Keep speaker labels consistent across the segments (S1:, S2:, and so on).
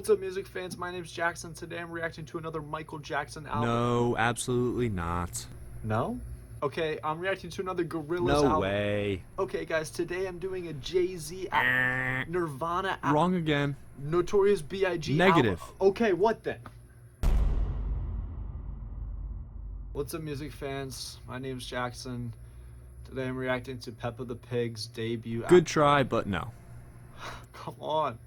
S1: What's up, music fans? My name's Jackson. Today I'm reacting to another Michael Jackson album.
S2: No, absolutely not.
S1: No? Okay, I'm reacting to another Gorillaz
S2: No
S1: album.
S2: way.
S1: Okay, guys, today I'm doing a Jay-Z Nirvana album.
S2: Wrong again.
S1: Notorious B.I.G.
S2: Negative.
S1: album. Okay, what then? What's up, music fans? My name's Jackson. Today I'm reacting to Peppa the Pig's debut
S2: Good try, but no.
S1: Come on.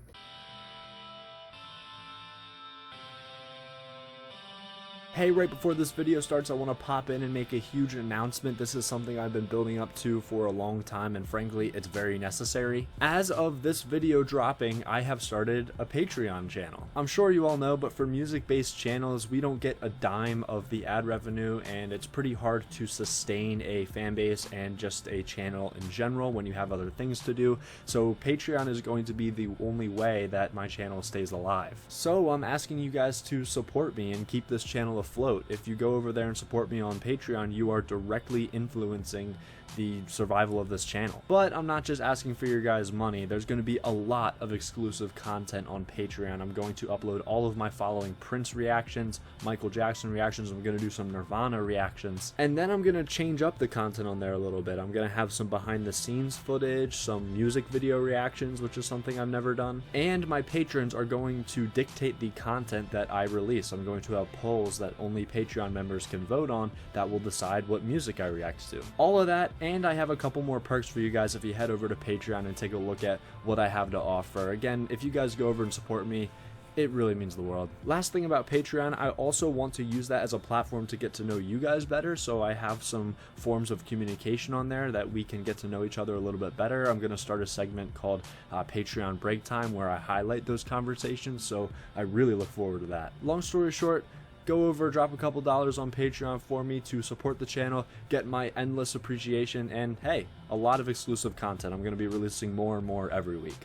S2: Hey, right before this video starts, I want to pop in and make a huge announcement. This is something I've been building up to for a long time, and frankly, it's very necessary. As of this video dropping, I have started a Patreon channel. I'm sure you all know, but for music-based channels, we don't get a dime of the ad revenue, and it's pretty hard to sustain a fan base and just a channel in general when you have other things to do. So Patreon is going to be the only way that my channel stays alive. So I'm asking you guys to support me and keep this channel afloat. If you go over there and support me on Patreon, you are directly influencing the survival of this channel. But I'm not just asking for your guys' money. There's going to be a lot of exclusive content on Patreon. I'm going to upload all of my following Prince reactions, Michael Jackson reactions. I'm going to do some Nirvana reactions, and then I'm going to change up the content on there a little bit. I'm going to have some behind the scenes footage, some music video reactions, which is something I've never done, and my patrons are going to dictate the content that I release. I'm going to have polls that only Patreon members can vote on that will decide what music I react to. All of that, and I have a couple more perks for you guys if you head over to Patreon and take a look at what I have to offer. Again, if you guys go over and support me, it really means the world. Last thing about Patreon, I also want to use that as a platform to get to know you guys better, so I have some forms of communication on there that we can get to know each other a little bit better. I'm going to start a segment called Patreon Break Time where I highlight those conversations, so I really look forward to that. Long story short, go over, drop a couple dollars on Patreon for me to support the channel, get my endless appreciation, and hey, a lot of exclusive content. I'm going to be releasing more and more every week.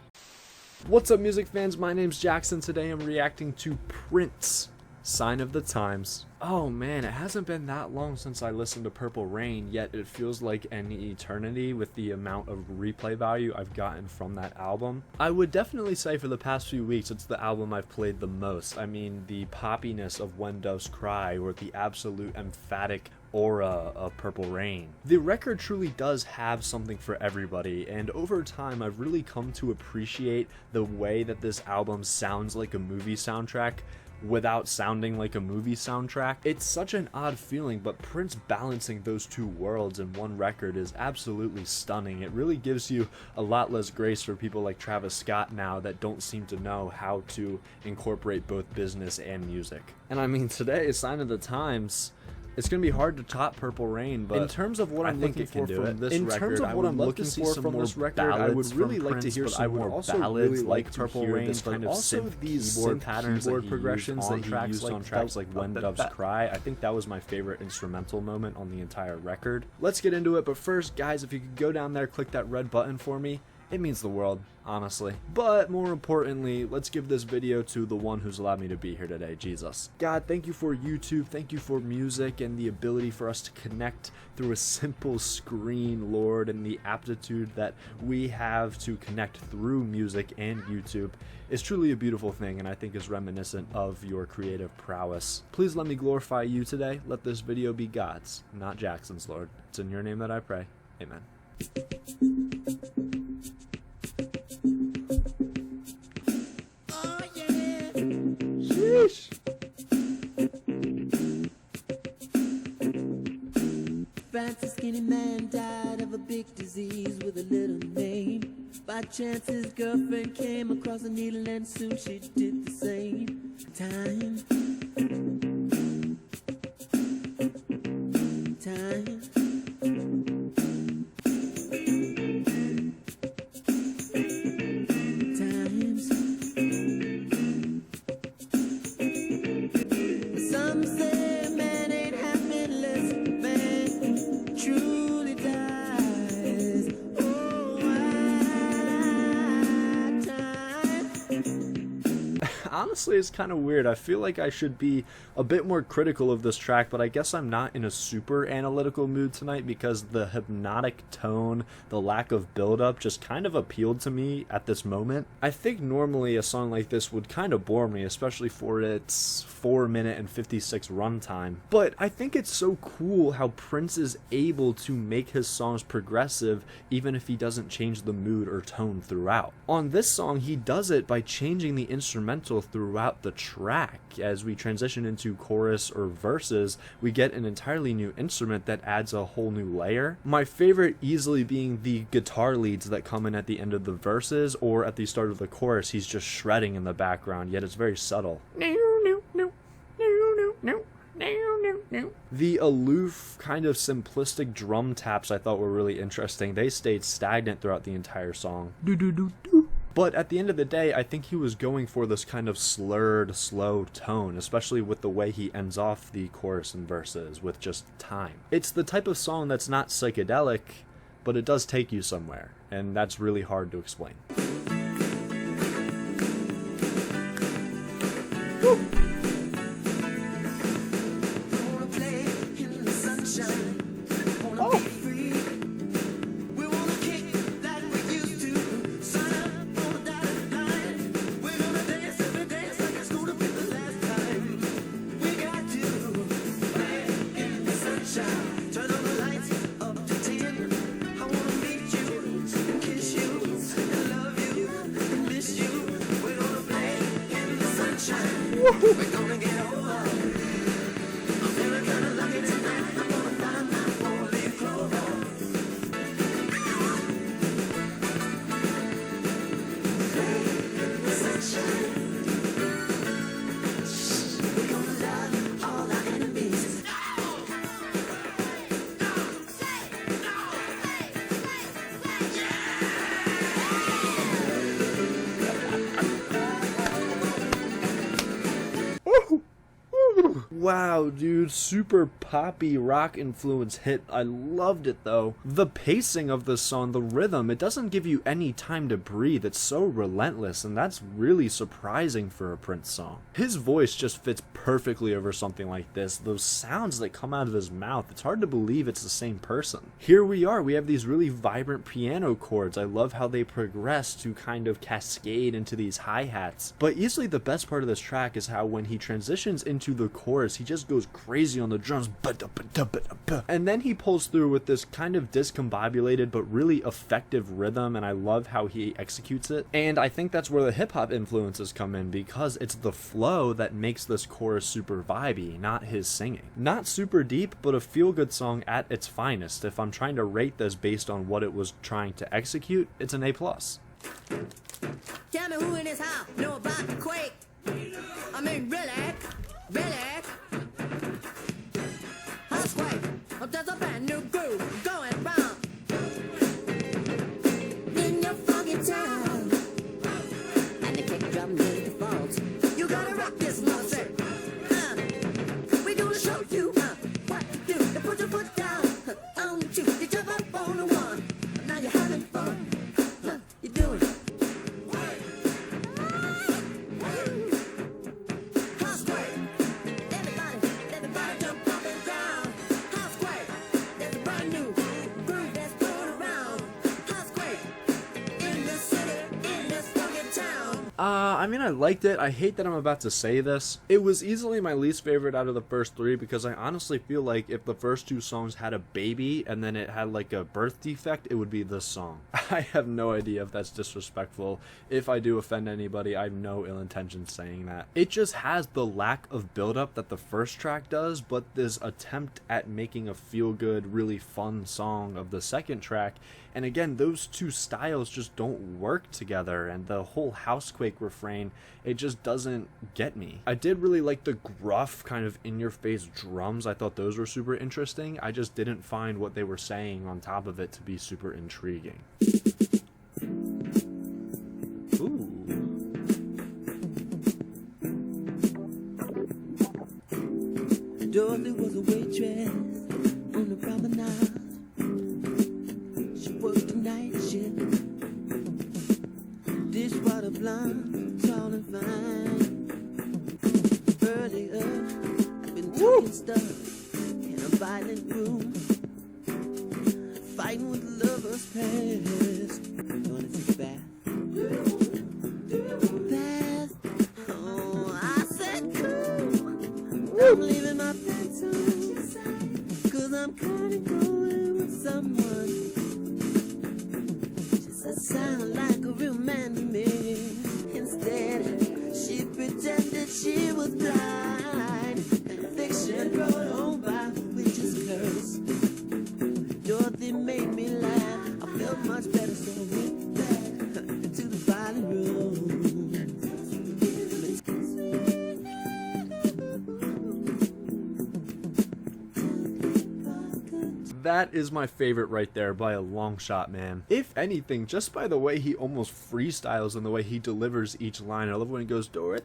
S2: What's up, music fans? My name's Jackson. Today I'm reacting to Prince, Sign of the Times. Oh man, it hasn't been that long since I listened to Purple Rain, yet it feels like an eternity with the amount of replay value I've gotten from that album. I would definitely say for the past few weeks, it's the album I've played the most. I mean, the poppiness of When Doves Cry or the absolute emphatic aura of Purple Rain. The record truly does have something for everybody, and over time I've really come to appreciate the way that this album sounds like a movie soundtrack without sounding like a movie soundtrack. It's such an odd feeling, but Prince balancing those two worlds in one record is absolutely stunning. It really gives you a lot less grace for people like Travis Scott now that don't seem to know how to incorporate both business and music. And I mean, today, Sign of the Times, it's going to be hard to top Purple Rain, but in terms of what I'm looking for from this record, I would love to see some more ballads. I would really like to hear some more ballads like Purple Rain, this kind of synth keyboard patterns, keyboard progressions that he used on tracks like When Doves Cry. I think that was my favorite instrumental moment on the entire record. Let's get into it, but first, guys, if you could go down there, click that red button for me. It means the world, honestly. But more importantly, let's give this video to the one who's allowed me to be here today, Jesus. God, thank you for YouTube, thank you for music and the ability for us to connect through a simple screen, Lord, and the aptitude that we have to connect through music and YouTube is truly a beautiful thing, and I think is reminiscent of your creative prowess. Please let me glorify you today. Let this video be God's, not Jackson's, Lord. It's in your name that I pray. Amen.
S3: Fancy skinny man died of a big disease with a little name. By chance his girlfriend came across a needle and soon she did the same. Time. Some say man ain't happiness, man truly dies. Oh, why time?
S2: honestly, it's kind of weird. I feel like I should be a bit more critical of this track, but I guess I'm not in a super analytical mood tonight because the hypnotic tone, the lack of build-up just kind of appealed to me at this moment. I think normally a song like this would kind of bore me, especially for its 4-minute and 56 runtime. But I think it's so cool how Prince is able to make his songs progressive even if he doesn't change the mood or tone throughout. On this song, he does it by changing the instrumental throughout the track. As we transition into chorus or verses, we get an entirely new instrument that adds a whole new layer. My favorite easily being the guitar leads that come in at the end of the verses or at the start of the chorus. He's just shredding in the background, yet it's very subtle. The aloof, kind of simplistic drum taps I thought were really interesting. They stayed stagnant throughout the entire song. But at the end of the day, I think he was going for this kind of slurred, slow tone, especially with the way he ends off the chorus and verses with just time. It's the type of song that's not psychedelic, but it does take you somewhere, and that's really hard to explain. Woo!
S3: We're gonna get over. I'm feeling kinda lucky tonight. I'm gonna find my four-leaf clover. In the sunshine. We're gonna love all our enemies.
S2: Wow, dude, super poppy rock influence hit. I loved it though. The pacing of this song, the rhythm, it doesn't give you any time to breathe. It's so relentless, and that's really surprising for a Prince song. His voice just fits perfectly over something like this. Those sounds that come out of his mouth, it's hard to believe it's the same person. Here we are, we have these really vibrant piano chords. I love how they progress to kind of cascade into these hi-hats. But easily the best part of this track is how when he transitions into the chorus, he just goes crazy on the drums, and then he pulls through with this kind of discombobulated but really effective rhythm, and I love how he executes it. And I think that's where the hip-hop influences come in, because it's the flow that makes this chorus super vibey, not his singing. Not super deep, but a feel-good song at its finest. If I'm trying to rate this based on what it was trying to execute, it's an A+.
S3: Tell me who in this house know about the quake? I mean, really? Housequake, there's a brand new groove going round in your funky town, and the kick drum is the fault. You gotta rock this mother. We gonna show you what to do. To put your foot down on two, you jump up on the one. Now you're having fun. You're doing it.
S2: I mean, I liked it. I hate that I'm about to say this. It was easily my least favorite out of the first three because I honestly feel like if the first two songs had a baby and then it had like a birth defect, it would be this song. I have no idea if that's disrespectful. If I do offend anybody, I have no ill intention saying that. It just has the lack of build-up that the first track does, but this attempt at making a feel-good, really fun song of the second track. And again, those two styles just don't work together, and the whole Housequake refrain, it just doesn't get me. I did really like the gruff, kind of in-your-face drums. I thought those were super interesting. I just didn't find what they were saying on top of it to be super intriguing. Ooh.
S3: Dorothy was a waitress on the promenade. She worked the night shift. Dishwater blonde, tall and fine. getting stuck in a violent room, fighting with lovers past. Gonna take a bath. Bath. Oh, I said cool. I'm leaving my pants on, 'cause I'm kinda going with someone. She said, sound like a real man to me. Instead, she pretended she was blind, and fiction brought home by witch's curse. Dorothy made me laugh. I felt much better, so I went back to the violin room.
S2: That is my favorite right there by a long shot, man. If anything, just by the way he almost freestyles and the way he delivers each line. I love when he goes, Dorothy.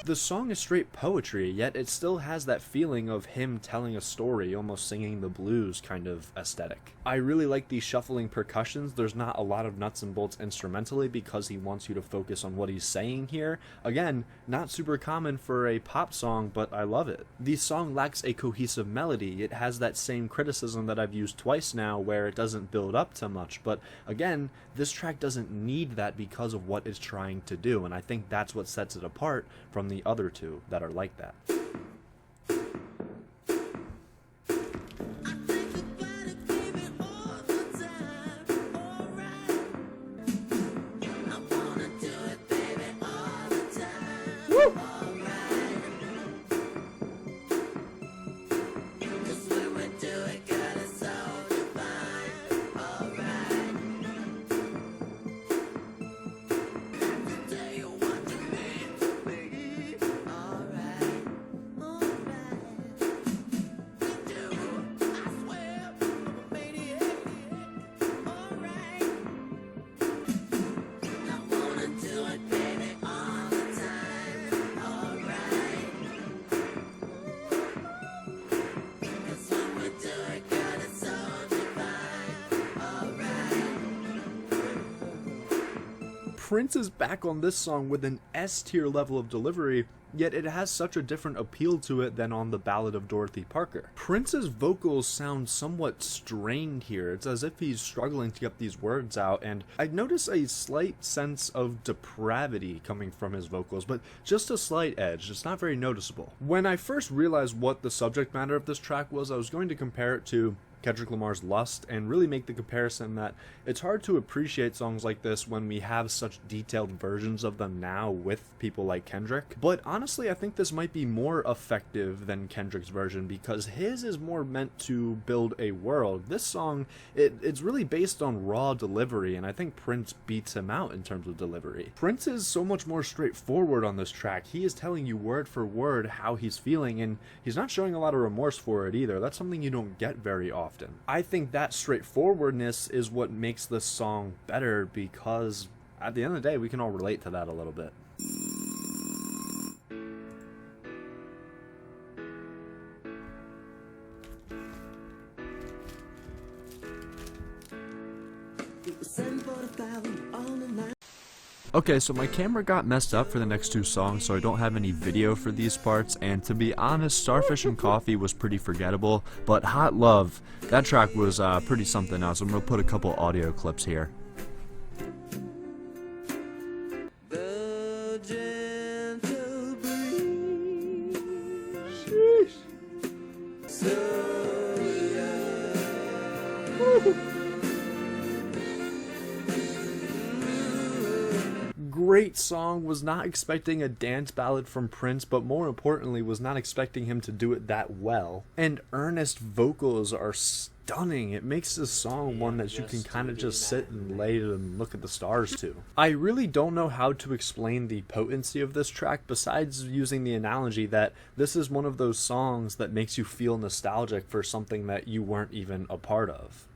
S2: The song is straight poetry, yet it still has that feeling of him telling a story, almost singing the blues kind of aesthetic. I really like the shuffling percussions. There's not a lot of nuts and bolts instrumentally because he wants you to focus on what he's saying here. Again, not super common for a pop song, but I love it. The song lacks a cohesive melody. It has that same criticism that I've used twice now where it doesn't build up to much, but again, this track doesn't need that because of what it's trying to do, and I think that's what sets it apart from the other two that are like that. Prince is back on this song with an S-tier level of delivery, yet it has such a different appeal to it than on the Ballad of Dorothy Parker. Prince's vocals sound somewhat strained here. It's as if he's struggling to get these words out, and I notice a slight sense of depravity coming from his vocals, but just a slight edge. It's not very noticeable. When I first realized what the subject matter of this track was, I was going to compare it to Kendrick Lamar's Lust and really make the comparison that it's hard to appreciate songs like this when we have such detailed versions of them now with people like Kendrick. But honestly, I think this might be more effective than Kendrick's version because his is more meant to build a world. This song, it's really based on raw delivery, and I think Prince beats him out in terms of delivery. Prince is so much more straightforward on this track. He is telling you word for word how he's feeling, and he's not showing a lot of remorse for it either. That's something you don't get very often. I think that straightforwardness is what makes this song better because at the end of the day, we can all relate to that a little bit. Okay, so my camera got messed up for the next two songs, so I don't have any video for these parts, and to be honest, Starfish and Coffee was pretty forgettable, but Hot Love, that track was pretty something else. I'm going to put a couple audio clips here.
S3: The gentle breeze. So
S2: Great song. Was not expecting a dance ballad from Prince, but more importantly was not expecting him to do it that well. And earnest vocals are stunning. It makes this song one that you can kind of just sit and lay and look at the stars to. I really don't know how to explain the potency of this track besides using the analogy that this is one of those songs that makes you feel nostalgic for something that you weren't even a part of.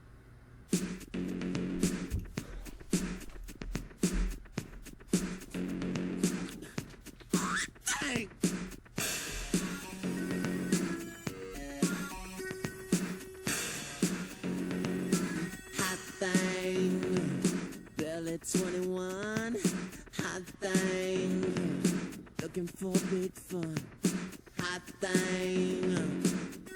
S3: hot thing, Belly 21, hot thing, looking for big fun, hot thing,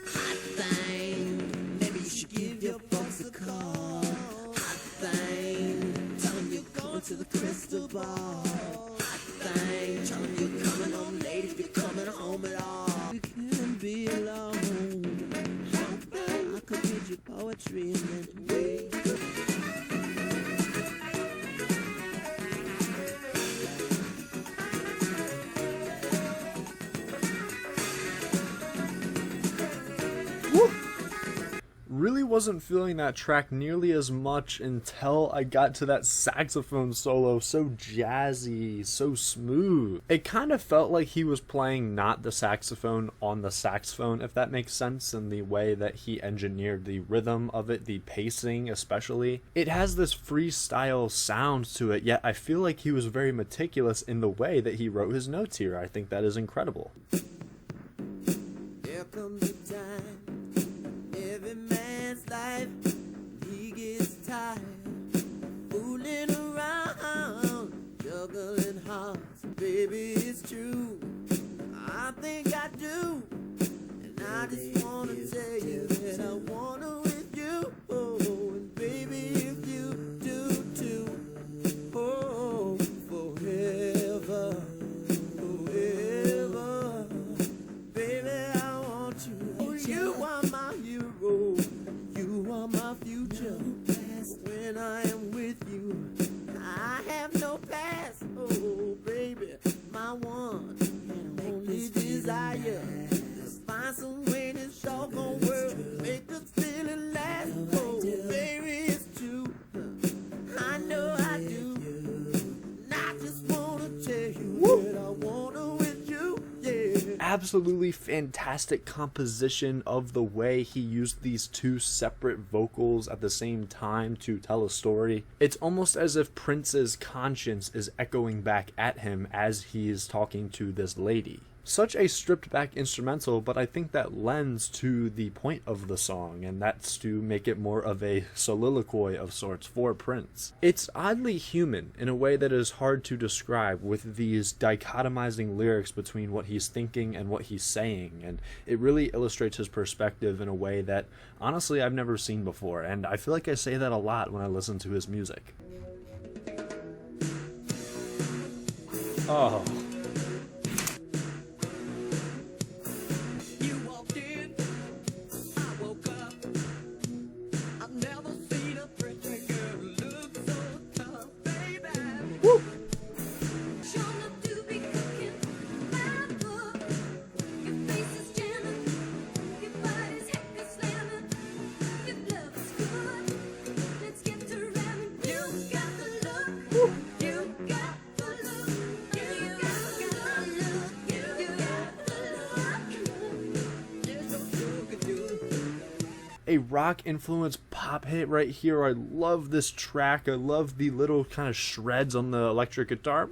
S3: hot thing. Maybe you should give your folks a call. Hot thing, tell them you're going to the crystal ball. Hot thing, tell them you're coming home late if you're coming home at all. You can't be alone. Hot thing, I could read your poetry and then wait.
S2: Really wasn't feeling that track nearly as much until I got to that saxophone solo. So jazzy, so smooth. It kind of felt like he was playing not the saxophone on the saxophone, if that makes sense, in the way that he engineered the rhythm of it, the pacing especially. It has this freestyle sound to it, yet I feel like he was very meticulous in the way that he wrote his notes here. I think that is incredible.
S3: There comes a time, every man's life, he gets tired, fooling around, juggling hearts. Baby, it's true, I think I do, and I just wanna tell you that I wanna with you, oh, and baby, if you do too, oh, forever. You are my hero, you are my future. When I am with you, I have no past. Oh, baby, my one and only desire. Just find some way this doggone world, make this feeling last. Oh, baby, it's true, I know I do. And I just wanna tell you that I wanna with you, yeah.
S2: Absolutely fantastic composition of the way he used these two separate vocals at the same time to tell a story. It's almost as if Prince's conscience is echoing back at him as he is talking to this lady. Such a stripped back instrumental, but I think that lends to the point of the song, and that's to make it more of a soliloquy of sorts for Prince. It's oddly human in a way that is hard to describe, with these dichotomizing lyrics between what he's thinking and what he's saying, and it really illustrates his perspective in a way that honestly I've never seen before, and I feel like I say that a lot when I listen to his music. Oh. A rock influenced pop hit right here. I love this track. I love the little kind of shreds on the electric guitar.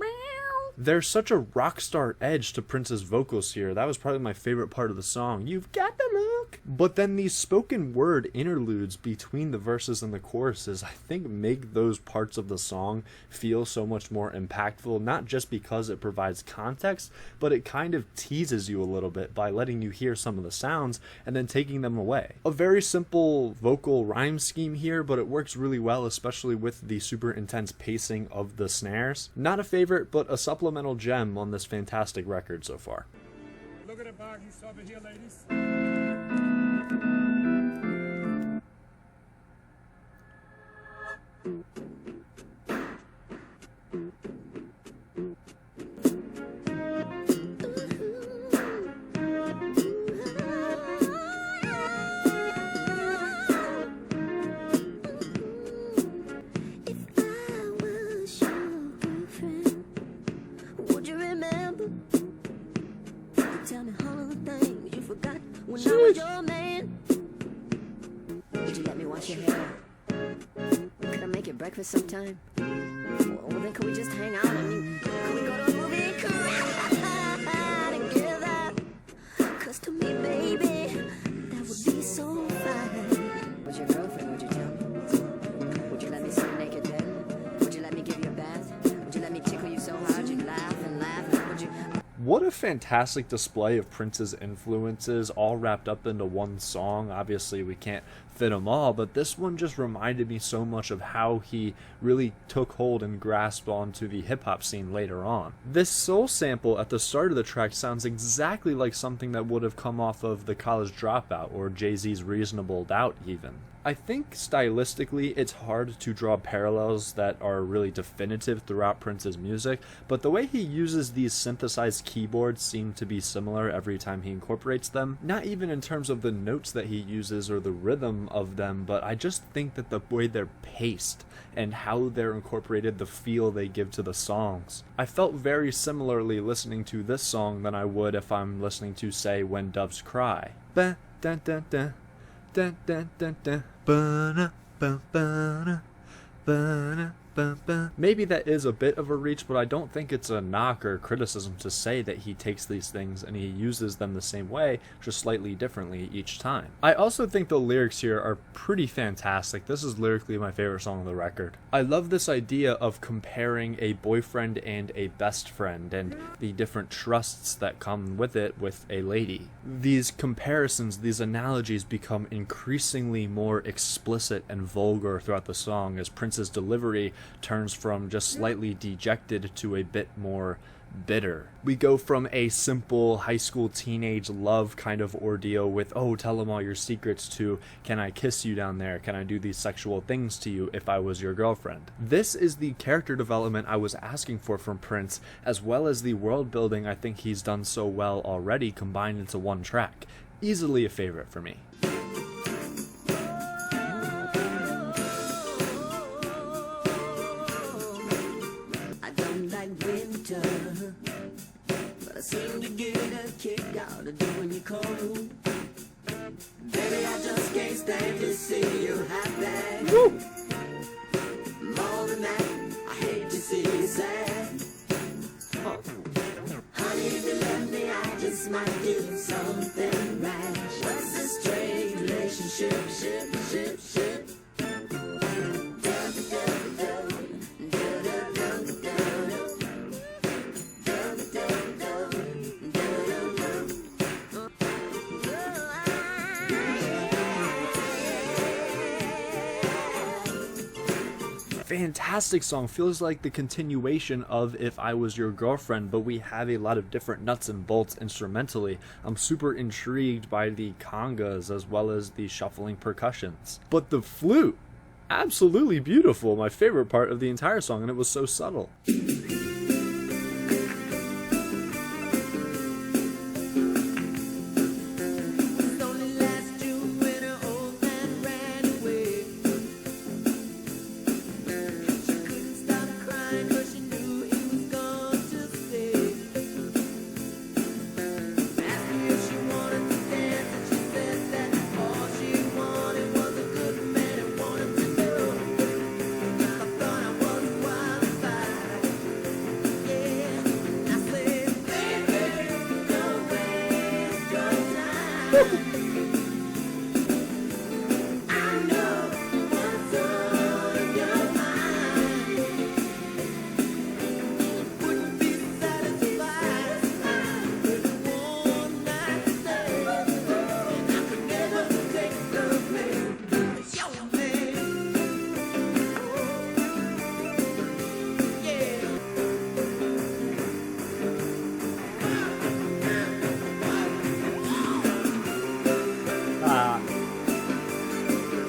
S2: There's such a rock star edge to Prince's vocals here. That was probably my favorite part of the song. You've got the look. But then these spoken word interludes between the verses and the choruses, I think, make those parts of the song feel so much more impactful, not just because it provides context, but it kind of teases you a little bit by letting you hear some of the sounds and then taking them away. A very simple vocal rhyme scheme here, but it works really well, especially with the super intense pacing of the snares. Not a favorite, but a supplemental gem on this fantastic record so far.
S4: Look at the bag you saw over here, ladies.
S3: Tell me all of the things you forgot when I was your man. Would you let me wash your hair? Could I make you breakfast sometime? Well, then could we just hang out? I mean, could we go to a movie and cry together? 'Cause to me, baby, that would be so fine. Was your girlfriend, would you tell me? Would you let me see you naked then? Would you let me give you a bath? Would you let me tickle you so hard you'd laugh and laugh? And would you...
S2: What a fantastic display of Prince's influences all wrapped up into one song. Obviously, we can't fit them all, but this one just reminded me so much of how he really took hold and grasped onto the hip-hop scene later on. This soul sample at the start of the track sounds exactly like something that would have come off of The College Dropout or Jay-Z's Reasonable Doubt even. I think stylistically it's hard to draw parallels that are really definitive throughout Prince's music, but the way he uses these synthesized keyboards seem to be similar every time he incorporates them. Not even in terms of the notes that he uses or the rhythm of them, but I just think that the way they're paced and how they're incorporated, the feel they give to the songs. I felt very similarly listening to this song than I would if I'm listening to, say, When Doves Cry. Ba, dun, dun, dun. Dun, dun, dun, dun. Ba-na, ba, ba-na, ba-na, ba, ba. Maybe that is a bit of a reach, but I don't think it's a knock or criticism to say that he takes these things and he uses them the same way, just slightly differently each time. I also think the lyrics here are pretty fantastic. This is lyrically my favorite song on the record. I love this idea of comparing a boyfriend and a best friend and the different trusts that come with it with a lady. These comparisons, these analogies become increasingly more explicit and vulgar throughout the song as Prince's delivery turns from just slightly dejected to a bit more bitter. We go from a simple high school teenage love kind of ordeal with, oh, tell them all your secrets, to, can I kiss you down there? Can I do these sexual things to you if I was your girlfriend? This is the character development I was asking for from Prince, as well as the world building I think he's done so well already combined into one track. Easily a favorite for me.
S3: But I seem to get a kick out of doing you cold. Baby, I just can't stand to see you happy. Woo! More than that, I hate to see you sad. Honey, if you let me, I just might do something rash. What's this strange relationship, ship?
S2: Fantastic song. Feels like the continuation of If I Was Your Girlfriend, but we have a lot of different nuts and bolts instrumentally. I'm super intrigued by the congas as well as the shuffling percussions. But the flute, absolutely beautiful. My favorite part of the entire song, and it was so subtle.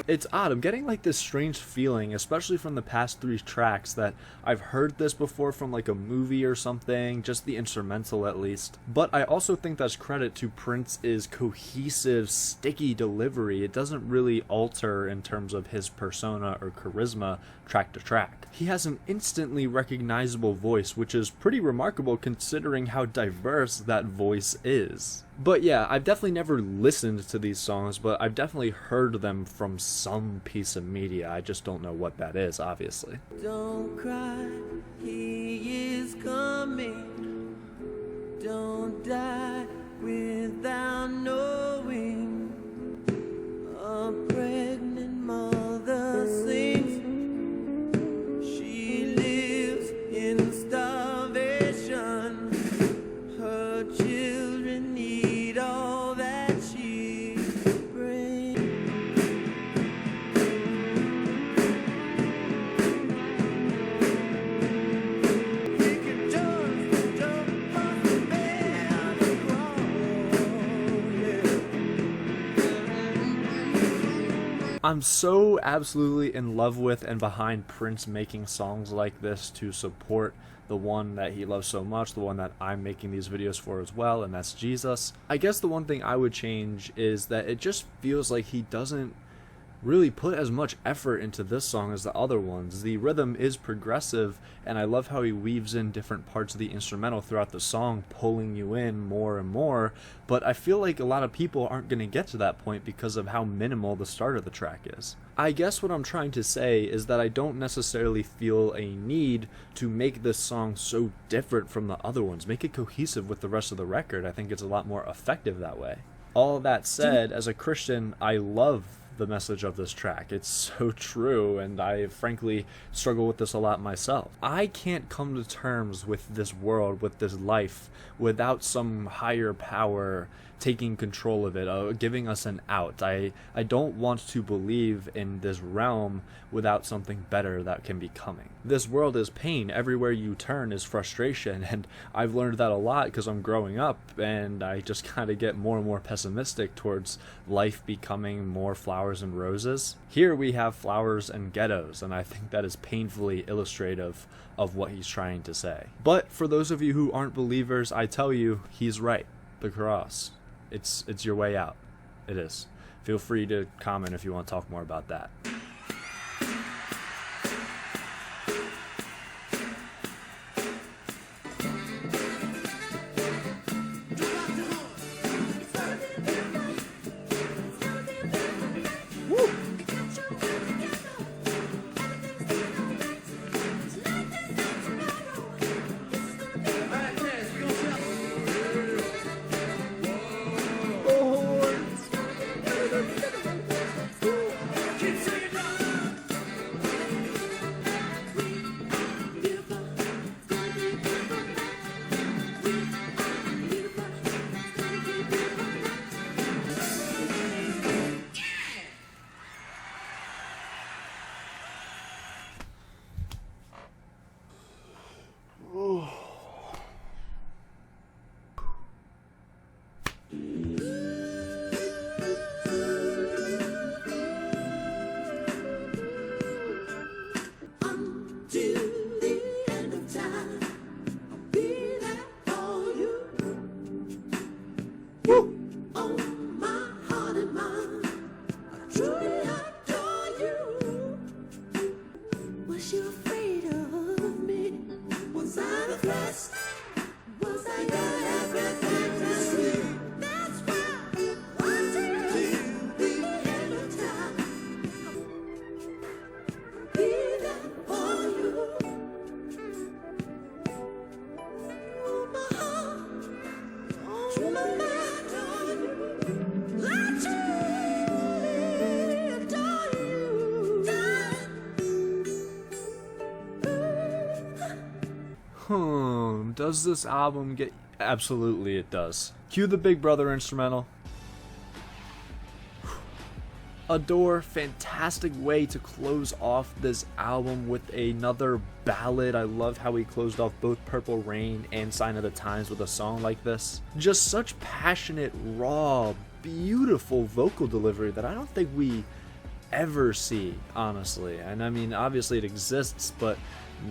S2: It's odd, I'm getting like this strange feeling, especially from the past 3 tracks, that I've heard this before from like a movie or something, just the instrumental at least. But I also think that's credit to Prince's cohesive, sticky delivery. It doesn't really alter in terms of his persona or charisma track to track. He has an instantly recognizable voice, which is pretty remarkable considering how diverse that voice is. But yeah, I've definitely never listened to these songs, but I've definitely heard them from some piece of media. I just don't know what that is, obviously.
S3: Don't cry, he is coming. Don't die without knowing. A pregnant mother sings. She lives in starvation. Her children
S2: I'm so absolutely in love with and behind Prince making songs like this to support the one that he loves so much, the one that I'm making these videos for as well, and that's Jesus. I guess the one thing I would change is that it just feels like he doesn't really put as much effort into this song as the other ones. The rhythm is progressive, and I love how he weaves in different parts of the instrumental throughout the song, pulling you in more and more, but I feel like a lot of people aren't going to get to that point because of how minimal the start of the track is. I guess what I'm trying to say is that I don't necessarily feel a need to make this song so different from the other ones. Make it cohesive with the rest of the record. I think it's a lot more effective that way. All that said, as a Christian, I love the message of this track. It's so true, and I frankly struggle with this a lot myself. I can't come to terms with this world, with this life, without some higher power taking control of it, giving us an out. I don't want to believe in this realm without something better that can be coming. This world is pain. Everywhere you turn is frustration, and I've learned that a lot because I'm growing up, and I just kind of get more and more pessimistic towards life becoming more flowers and roses. Here we have flowers and ghettos, and I think that is painfully illustrative of what he's trying to say. But for those of you who aren't believers, I tell you, he's right. The cross. It's your way out. It is. Feel free to comment if you want to talk more about that. Does this album get... Absolutely it does. Cue the Big Brother instrumental. Adore, fantastic way to close off this album with another ballad. I love how he closed off both Purple Rain and Sign of the Times with a song like this. Just such passionate, raw, beautiful vocal delivery that I don't think we ever see, honestly. And I mean, obviously it exists, but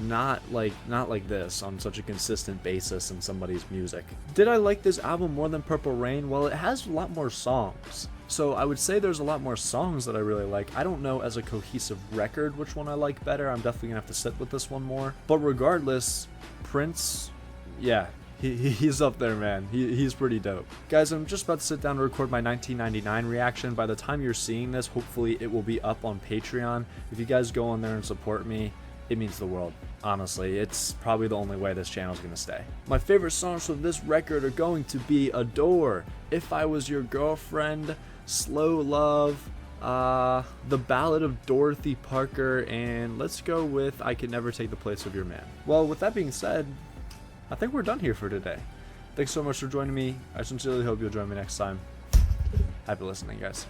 S2: not like this on such a consistent basis in somebody's music. Did I like this album more than Purple Rain? Well, it has a lot more songs. So I would say there's a lot more songs that I really like. I don't know as a cohesive record which one I like better. I'm definitely gonna have to sit with this one more. But regardless, Prince, yeah, he's up there, man. He's pretty dope. Guys, I'm just about to sit down to record my 1999 reaction. By the time you're seeing this, hopefully it will be up on Patreon. If you guys go on there and support me, it means the world. Honestly, it's probably the only way this channel is going to stay. My favorite songs from this record are going to be Adore, If I Was Your Girlfriend, Slow Love, The Ballad of Dorothy Parker, and let's go with I Could Never Take the Place of Your Man. Well, with that being said, I think we're done here for today. Thanks so much for joining me. I sincerely hope you'll join me next time. Happy listening, guys.